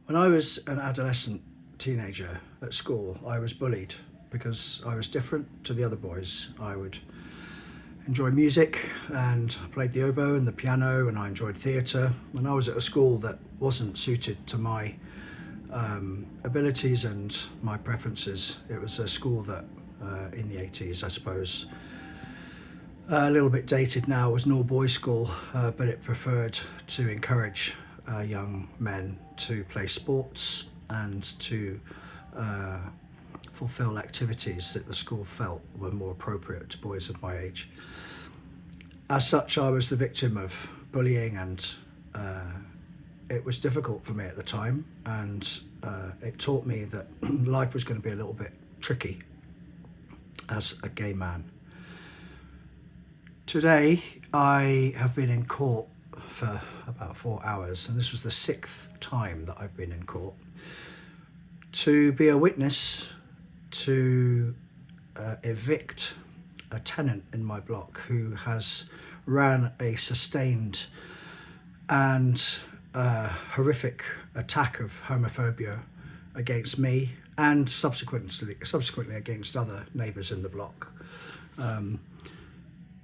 When I was an adolescent teenager at school, I was bullied because I was different to the other boys. I would enjoy music and played the oboe and the piano, and I enjoyed theatre. And I was at a school that wasn't suited to my abilities and my preferences. It was a school that, in the 80s, I suppose, a little bit dated now, was an all-boys school, but it preferred to encourage young men to play sports and to uh, fulfill activities that the school felt were more appropriate to boys of my age. As such, I was the victim of bullying, and it was difficult for me at the time, and it taught me that life was going to be a little bit tricky as a gay man. Today, I have been in court for about 4 hours, and this was the 6th time that I've been in court to be a witness to evict a tenant in my block who has ran a sustained and horrific attack of homophobia against me and subsequently against other neighbours in the block.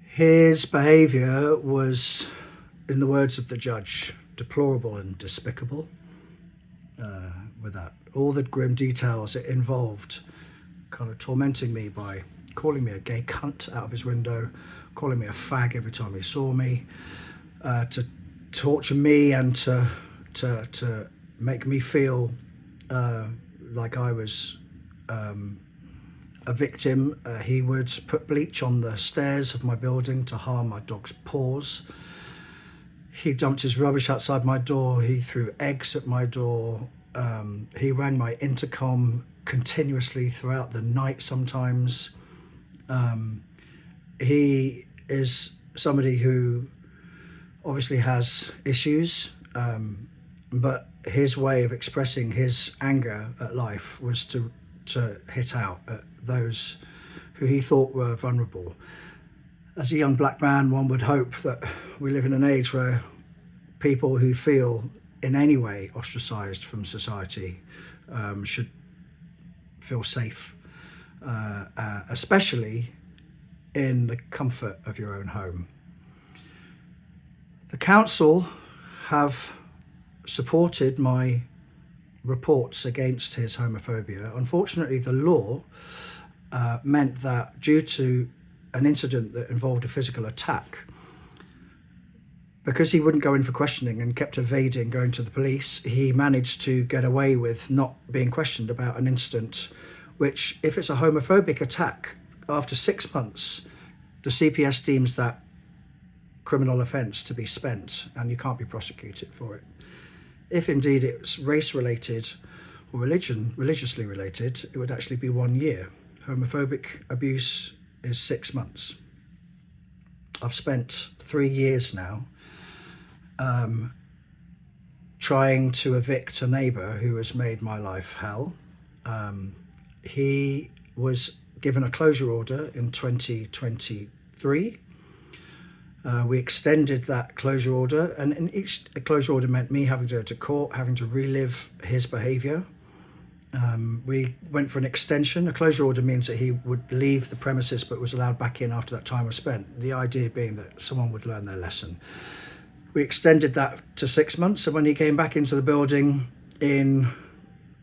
His behaviour was, in the words of the judge, deplorable and despicable. Without all the grim details it involved, kind of tormenting me by calling me a gay cunt out of his window, calling me a fag every time he saw me, to torture me and to make me feel like I was a victim. He would put bleach on the stairs of my building to harm my dog's paws. He dumped his rubbish outside my door. He threw eggs at my door. He rang my intercom continuously throughout the night sometimes. He is somebody who obviously has issues, but his way of expressing his anger at life was to hit out at those who he thought were vulnerable. As a young black man, one would hope that we live in an age where people who feel in any way ostracised from society should feel safe, especially in the comfort of your own home. The council have supported my reports against his homophobia. Unfortunately, the law meant that due to an incident that involved a physical attack, because he wouldn't go in for questioning and kept evading going to the police, he managed to get away with not being questioned about an incident which, if it's a homophobic attack, after 6 months, the CPS deems that criminal offence to be spent and you can't be prosecuted for it. If indeed it's race-related or religiously related, it would actually be 1 year. Homophobic abuse is 6 months. I've spent 3 years now trying to evict a neighbour who has made my life hell. He was given a closure order in 2023. We extended that closure order, and in each closure order meant me having to go to court, having to relive his behaviour. We went for an extension. A closure order means that he would leave the premises but was allowed back in after that time was spent, the idea being that someone would learn their lesson. We extended that to 6 months, and when he came back into the building in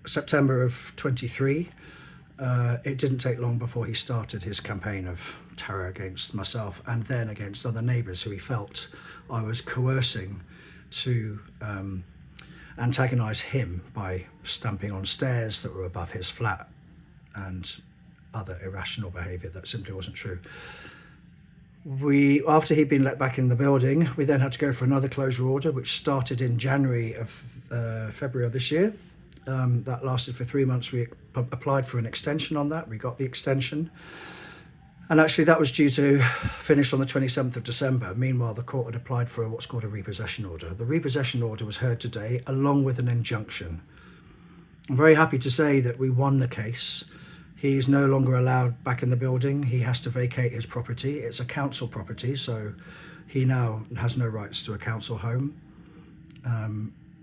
September of 23, it didn't take long before he started his campaign of terror against myself and then against other neighbours who he felt I was coercing to antagonise him by stamping on stairs that were above his flat and other irrational behaviour that simply wasn't true. After he'd been let back in the building, we then had to go for another closure order, which started in February of this year. That lasted for 3 months. We applied for an extension on that. We got the extension. And actually that was due to finish on the 27th of December. Meanwhile, the court had applied for what's called a repossession order. The repossession order was heard today, along with an injunction. I'm very happy to say that we won the case. He's no longer allowed back in the building. He has to vacate his property. It's a council property, so he now has no rights to a council home.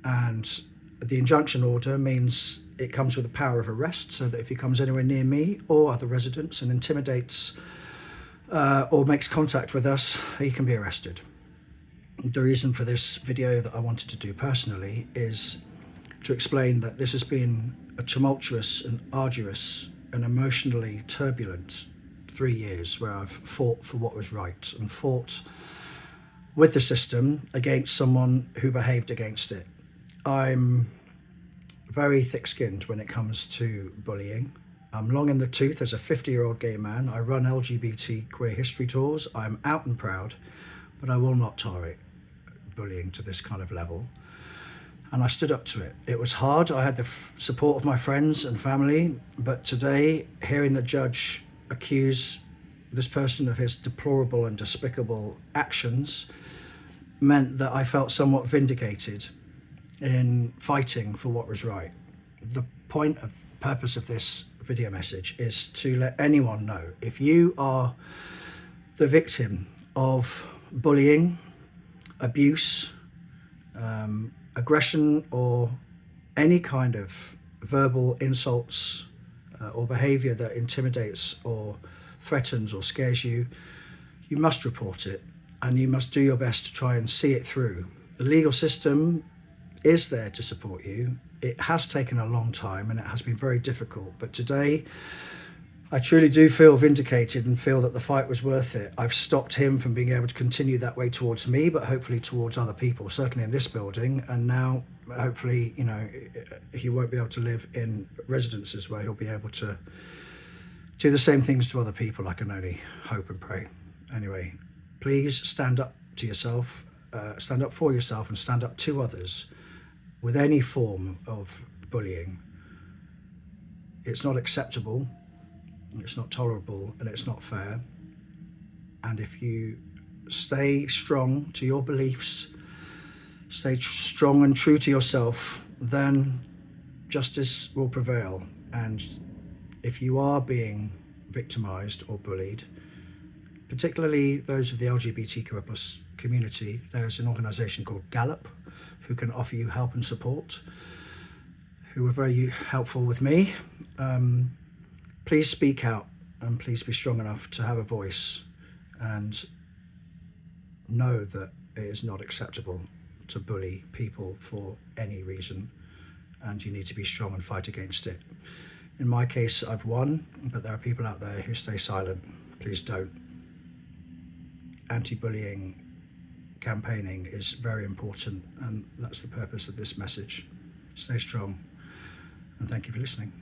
And The injunction order means it comes with the power of arrest, so that if he comes anywhere near me or other residents and intimidates or makes contact with us, he can be arrested. The reason for this video that I wanted to do personally is to explain that this has been a tumultuous and arduous and emotionally turbulent 3 years where I've fought for what was right and fought with the system against someone who behaved against it. I'm very thick-skinned when it comes to bullying. I'm long in the tooth as a 50-year-old gay man. I run LGBT queer history tours. I'm out and proud, but I will not tolerate bullying to this kind of level. And I stood up to it. It was hard. I had the support of my friends and family, but today, hearing the judge accuse this person of his deplorable and despicable actions meant that I felt somewhat vindicated in fighting for what was right. The purpose of this video message is to let anyone know, if you are the victim of bullying, abuse, aggression, or any kind of verbal insults or behaviour that intimidates or threatens or scares you, you must report it, and you must do your best to try and see it through. The legal system is there to support you. It has taken a long time and it has been very difficult, but today I truly do feel vindicated and feel that the fight was worth it. I've stopped him from being able to continue that way towards me, but hopefully towards other people, certainly in this building. And now hopefully, you know, he won't be able to live in residences where he'll be able to do the same things to other people. I can only hope and pray. Anyway, please stand up to yourself, stand up for yourself and stand up to others with any form of bullying. It's not acceptable, it's not tolerable, and it's not fair. And if you stay strong to your beliefs, stay strong and true to yourself, then justice will prevail. And if you are being victimized or bullied, particularly those of the LGBTQ+ community, there's an organization called Gallup who can offer you help and support, who were very helpful with me. Please speak out and please be strong enough to have a voice and know that it is not acceptable to bully people for any reason, and you need to be strong and fight against it. In my case, I've won, but there are people out there who stay silent. Please don't. Anti-bullying campaigning is very important, and that's the purpose of this message. Stay strong, and thank you for listening.